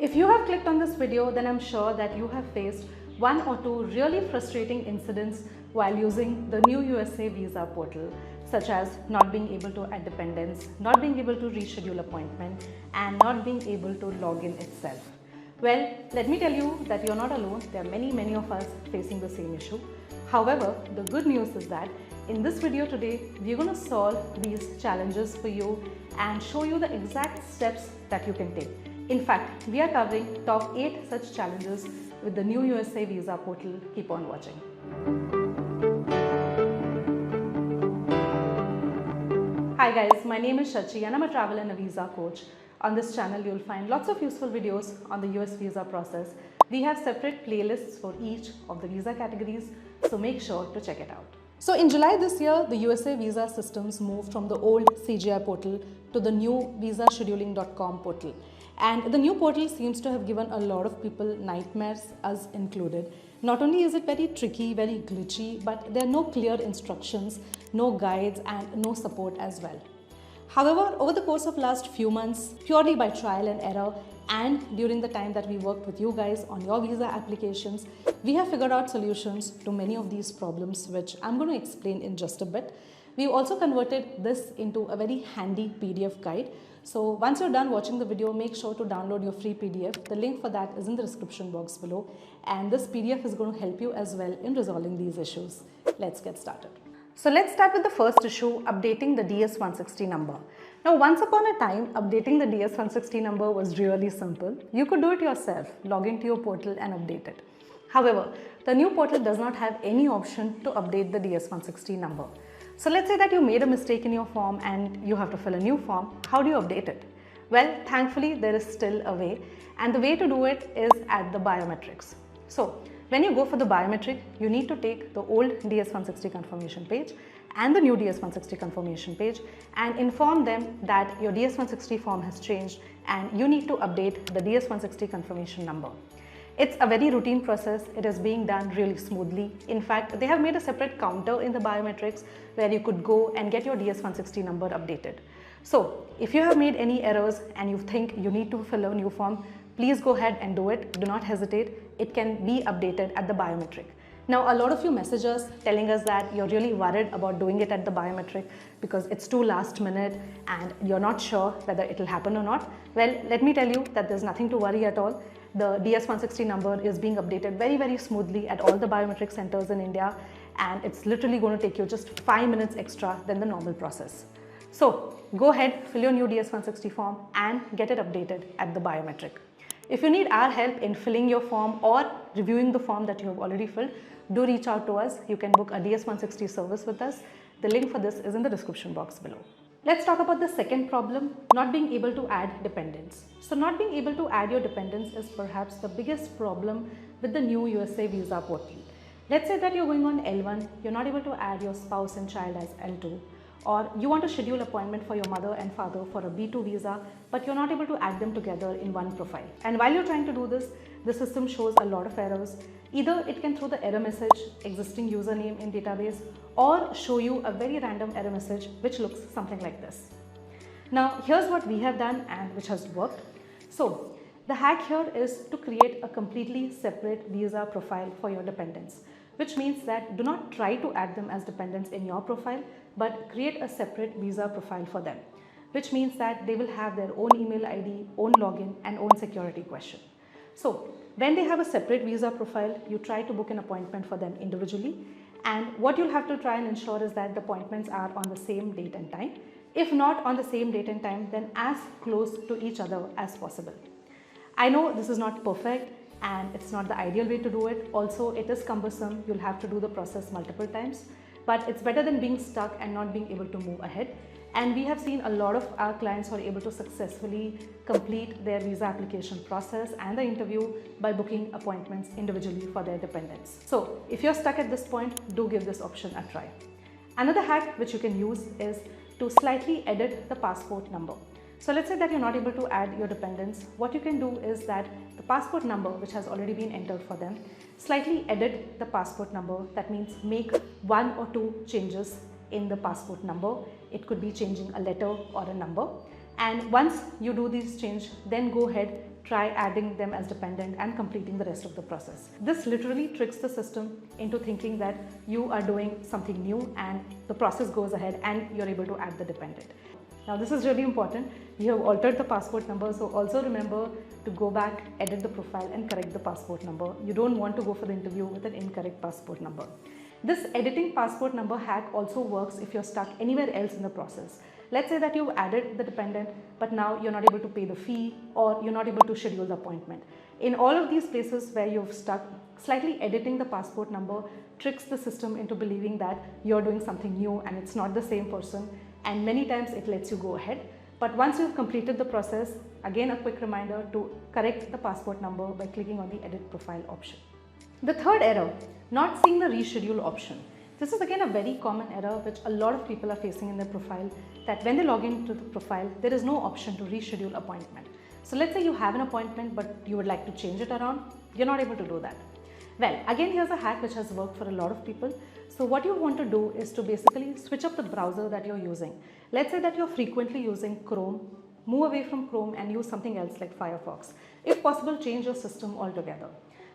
If you have clicked on this video, then I'm sure that you have faced one or two really frustrating incidents while using the new USA visa portal, such as not being able to add dependents, not being able to reschedule appointment, and not being able to log in itself. Well, let me tell you that you're not alone. There are many of us facing the same issue. However, the good news is that in this video today, we're going to solve these challenges for you and show you the exact steps that you can take. In fact, we are covering top 8 such challenges with the new USA visa portal. Keep on watching. Hi guys, my name is Shachi and I'm a travel and a visa coach. On this channel, you'll find lots of useful videos on the US visa process. We have separate playlists for each of the visa categories, so make sure to check it out. So in July this year, the USA visa systems moved from the old CGI portal to the new visascheduling.com portal. And the new portal seems to have given a lot of people nightmares, us included. Not only is it very tricky, very glitchy, but there are no clear instructions, no guides, and no support as well. However, over the course of last few months, purely by trial and error, and during the time that we worked with you guys on your visa applications, we have figured out solutions to many of these problems, which I'm going to explain in just a bit. We've also converted this into a very handy PDF guide. So once you're done watching the video, make sure to download your free PDF. The link for that is in the description box below. And this PDF is going to help you as well in resolving these issues. Let's get started. So let's start with the first issue, updating the DS160 number. Now, once upon a time, updating the DS160 number was really simple. You could do it yourself, log into your portal and update it. However, the new portal does not have any option to update the DS160 number. So let's say that you made a mistake in your form and you have to fill a new form. How do you update it? Well, thankfully, there is still a way, and the way to do it is at the biometrics. So when you go for the biometric, you need to take the old DS160 confirmation page and the new DS160 confirmation page and inform them that your DS160 form has changed and you need to update the DS160 confirmation number. It's a very routine process. It is being done really smoothly. In fact, they have made a separate counter in the biometrics where you could go and get your DS160 number updated. So if you have made any errors and you think you need to fill a new form, please go ahead and do it. Do not hesitate. It can be updated at the biometric. Now, a lot of you message us telling us that you're really worried about doing it at the biometric because it's too last minute and you're not sure whether it'll happen or not. Well, let me tell you that there's nothing to worry at all. The DS160 number is being updated very smoothly at all the biometric centers in India, and it's literally going to take you just 5 minutes extra than the normal process. So go ahead, fill your new DS160 form and get it updated at the biometric. If you need our help in filling your form or reviewing the form that you have already filled, do reach out to us. You can book a DS160 service with us. The link for this is in the description box below. Let's talk about the second problem, not being able to add dependents. So not being able to add your dependents is perhaps the biggest problem with the new USA visa portal. Let's say that you're going on L1, you're not able to add your spouse and child as L2. Or you want to schedule appointment for your mother and father for a B2 visa, but you're not able to add them together in one profile. And while you're trying to do this, the system shows a lot of errors. Either it can throw the error message, existing username in database, or show you a very random error message which looks something like this. Now, here's what we have done and which has worked. So the hack here is to create a completely separate visa profile for your dependents, which means that do not try to add them as dependents in your profile, but create a separate visa profile for them, which means that they will have their own email ID, own login, and own security question. So when they have a separate visa profile, you try to book an appointment for them individually, and what you'll have to try and ensure is that the appointments are on the same date and time. If not on the same date and time, then as close to each other as possible. I know this is not perfect and it's not the ideal way to do it. Also, it is cumbersome. You'll have to do the process multiple times, but it's better than being stuck and not being able to move ahead. And we have seen a lot of our clients who are able to successfully complete their visa application process and the interview by booking appointments individually for their dependents. So if you're stuck at this point, do give this option a try. Another hack which you can use is to slightly edit the passport number. So let's say that you're not able to add your dependents. What you can do is that the passport number, which has already been entered for them, slightly edit the passport number. That means make 1 or 2 changes in the passport number. It could be changing a letter or a number. And once you do these change, then go ahead, try adding them as dependent and completing the rest of the process. This literally tricks the system into thinking that you are doing something new and the process goes ahead and you're able to add the dependent. Now this is really important. You have altered the passport number, so also remember to go back, edit the profile and correct the passport number. You don't want to go for the interview with an incorrect passport number. This editing passport number hack also works if you're stuck anywhere else in the process. Let's say that you've added the dependent, but now you're not able to pay the fee or you're not able to schedule the appointment. In all of these places where you've stuck, slightly editing the passport number tricks the system into believing that you're doing something new and it's not the same person, and many times it lets you go ahead. But once you've completed the process, again a quick reminder to correct the passport number by clicking on the edit profile option. The third error, not seeing the reschedule option. This is again a very common error which a lot of people are facing in their profile, that when they log into the profile, there is no option to reschedule appointment. So let's say you have an appointment but you would like to change it around, you're not able to do that. Well, again here's a hack which has worked for a lot of people. So what you want to do is to basically switch up the browser that you're using. Let's say that you're frequently using Chrome, move away from Chrome and use something else like Firefox. If possible, change your system altogether.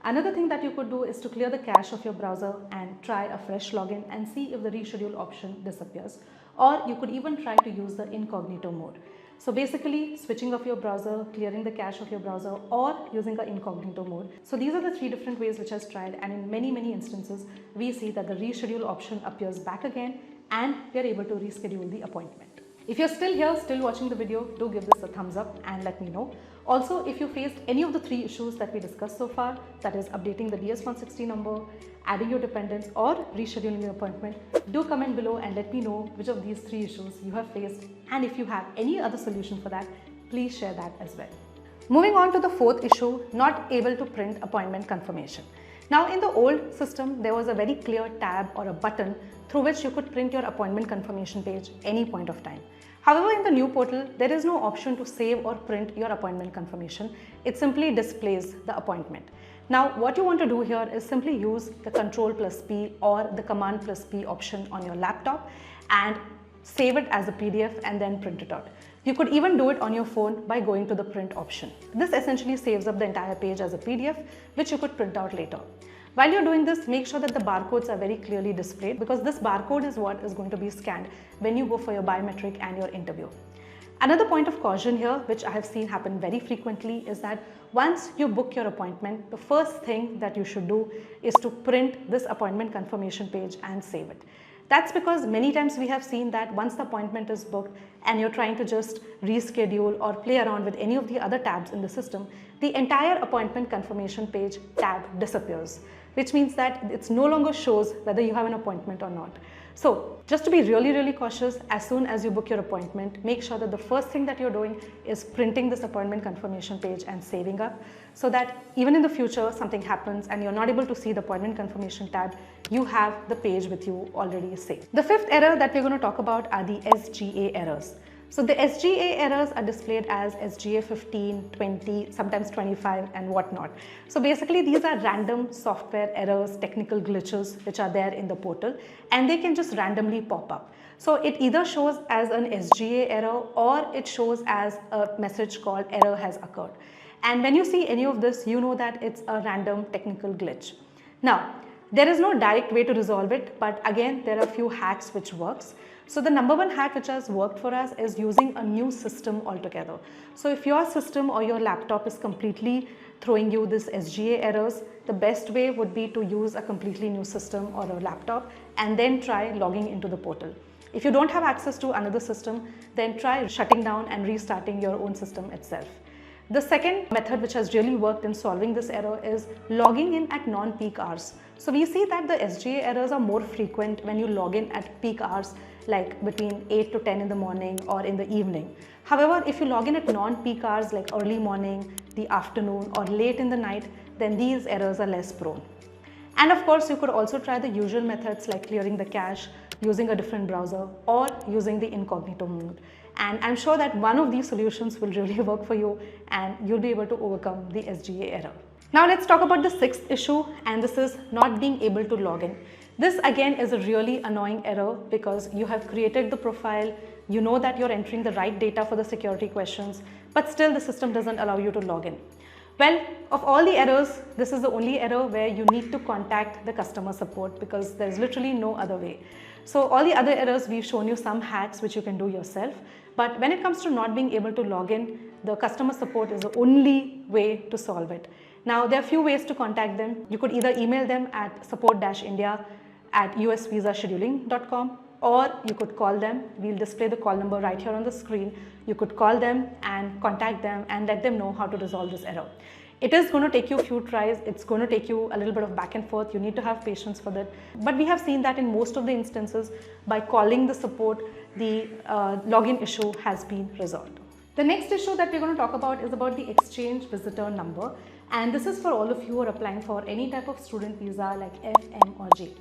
Another thing that you could do is to clear the cache of your browser and try a fresh login and see if the reschedule option disappears. Or you could even try to use the incognito mode. So basically switching off your browser, clearing the cache of your browser or using the incognito mode. So these are the three different ways which I've tried, and in many instances we see that the reschedule option appears back again and we are able to reschedule the appointment. If you're still here, still watching the video, do give this a thumbs up and let me know. Also, if you faced any of the three issues that we discussed so far, that is updating the DS160 number, adding your dependents or rescheduling your appointment, do comment below and let me know which of these three issues you have faced, and if you have any other solution for that, please share that as well. Moving on to the fourth issue, not able to print appointment confirmation. Now in the old system, there was a very clear tab or a button through which you could print your appointment confirmation page any point of time. However, in the new portal, there is no option to save or print your appointment confirmation. It simply displays the appointment. Now, what you want to do here is simply use the Ctrl+P or the Command+P option on your laptop and save it as a PDF and then print it out. You could even do it on your phone by going to the print option. This essentially saves up the entire page as a PDF, which you could print out later. While you're doing this, make sure that the barcodes are very clearly displayed, because this barcode is what is going to be scanned when you go for your biometric and your interview. Another point of caution here, which I have seen happen very frequently, is that once you book your appointment, the first thing that you should do is to print this appointment confirmation page and save it. That's because many times we have seen that once the appointment is booked and you're trying to just reschedule or play around with any of the other tabs in the system, the entire appointment confirmation page tab disappears, which means that it no longer shows whether you have an appointment or not. So just to be really cautious, as soon as you book your appointment, make sure that the first thing that you're doing is printing this appointment confirmation page and saving up, so that even in the future something happens and you're not able to see the appointment confirmation tab, you have the page with you already saved. The fifth error that we're going to talk about are the SGA errors. So the SGA errors are displayed as SGA 15, 20, sometimes 25 and whatnot. So basically these are random software errors, technical glitches which are there in the portal, and they can just randomly pop up. So it either shows as an SGA error or it shows as a message called error has occurred. And when you see any of this, you know that it's a random technical glitch. Now, there is no direct way to resolve it, but again, there are a few hacks which works. So the number one hack which has worked for us is using a new system altogether. So if your system or your laptop is completely throwing you this SGA errors, the best way would be to use a completely new system or a laptop and then try logging into the portal. If you don't have access to another system, then try shutting down and restarting your own system itself. The second method which has really worked in solving this error is logging in at non-peak hours. So we see that the SGA errors are more frequent when you log in at peak hours, like between 8 to 10 in the morning or in the evening. However, if you log in at non-peak hours like early morning, the afternoon or late in the night, then these errors are less prone. And of course, you could also try the usual methods like clearing the cache, using a different browser or using the incognito mode. And I'm sure that one of these solutions will really work for you and you'll be able to overcome the SGA error. Now let's talk about the sixth issue, and this is not being able to log in. This again is a really annoying error because you have created the profile, you know that you're entering the right data for the security questions, but still the system doesn't allow you to log in. Well, of all the errors, this is the only error where you need to contact the customer support because there's literally no other way. So all the other errors, we've shown you some hacks which you can do yourself. But when it comes to not being able to log in, the customer support is the only way to solve it. Now, there are a few ways to contact them. You could either email them at support-india@usvisascheduling.com, or you could call them. We'll display the call number right here on the screen. You could call them and contact them and let them know how to resolve this error. It is going to take you a few tries. It's going to take you a little bit of back and forth. You need to have patience for that. But we have seen that in most of the instances, by calling the support, the login issue has been resolved. The next issue that we're going to talk about is about the exchange visitor number. And this is for all of you who are applying for any type of student visa like F, M or J.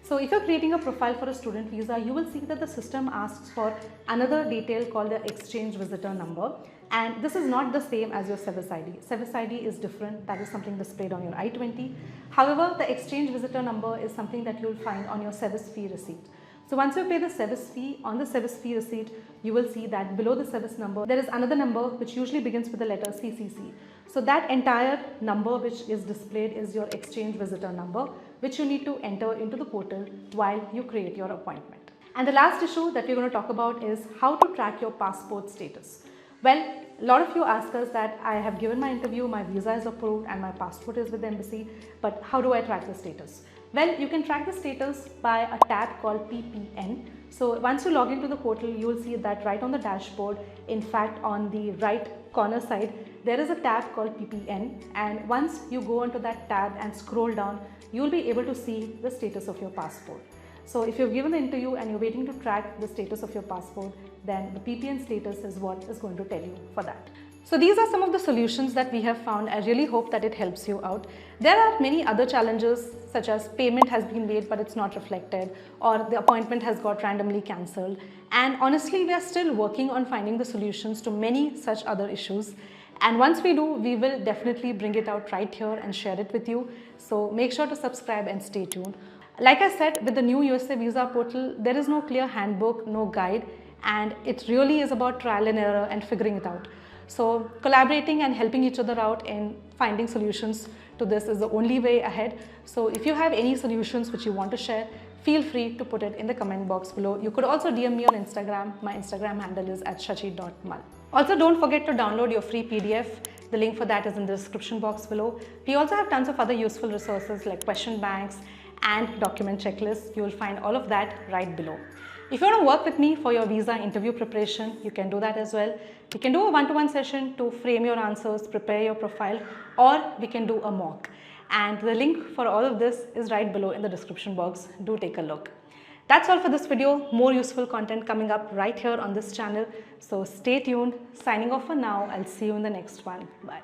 So if you're creating a profile for a student visa, you will see that the system asks for another detail called the exchange visitor number. And this is not the same as your SEVIS ID. SEVIS ID is different. That is something displayed on your I-20. However, the exchange visitor number is something that you'll find on your SEVIS fee receipt. So once you pay the SEVIS fee, on the SEVIS fee receipt, you will see that below the SEVIS number, there is another number which usually begins with the letter CCC. So that entire number which is displayed is your exchange visitor number, which you need to enter into the portal while you create your appointment. And the last issue that we're going to talk about is how to track your passport status. Well, a lot of you ask us that I have given my interview, my visa is approved and my passport is with the embassy, but how do I track the status? Well, you can track the status by a tab called PPN. So once you log into the portal, you will see that right on the dashboard, in fact on the right corner side, there is a tab called PPN, and once you go onto that tab and scroll down, you will be able to see the status of your passport. So if you've given the interview and you're waiting to track the status of your passport, then the PPN status is what is going to tell you for that. So these are some of the solutions that we have found. I really hope that it helps you out. There are many other challenges such as payment has been made but it's not reflected, or the appointment has got randomly cancelled. And honestly, we are still working on finding the solutions to many such other issues. And once we do, we will definitely bring it out right here and share it with you. So make sure to subscribe and stay tuned. Like I said, with the new USA visa portal, there is no clear handbook, no guide, and it really is about trial and error and figuring it out. So collaborating and helping each other out in finding solutions to this is the only way ahead. So if you have any solutions which you want to share, feel free to put it in the comment box below. You could also DM me on Instagram. My Instagram handle is @shachi.mal. Also, don't forget to download your free PDF. The link for that is in the description box below. We also have tons of other useful resources like question banks and document checklists. You will find all of that right below. If you want to work with me for your visa interview preparation, you can do that as well. We can do a one-to-one session to frame your answers, prepare your profile, or we can do a mock. And the link for all of this is right below in the description box. Do take a look. That's all for this video. More useful content coming up right here on this channel. So stay tuned. Signing off for now. I'll see you in the next one. Bye.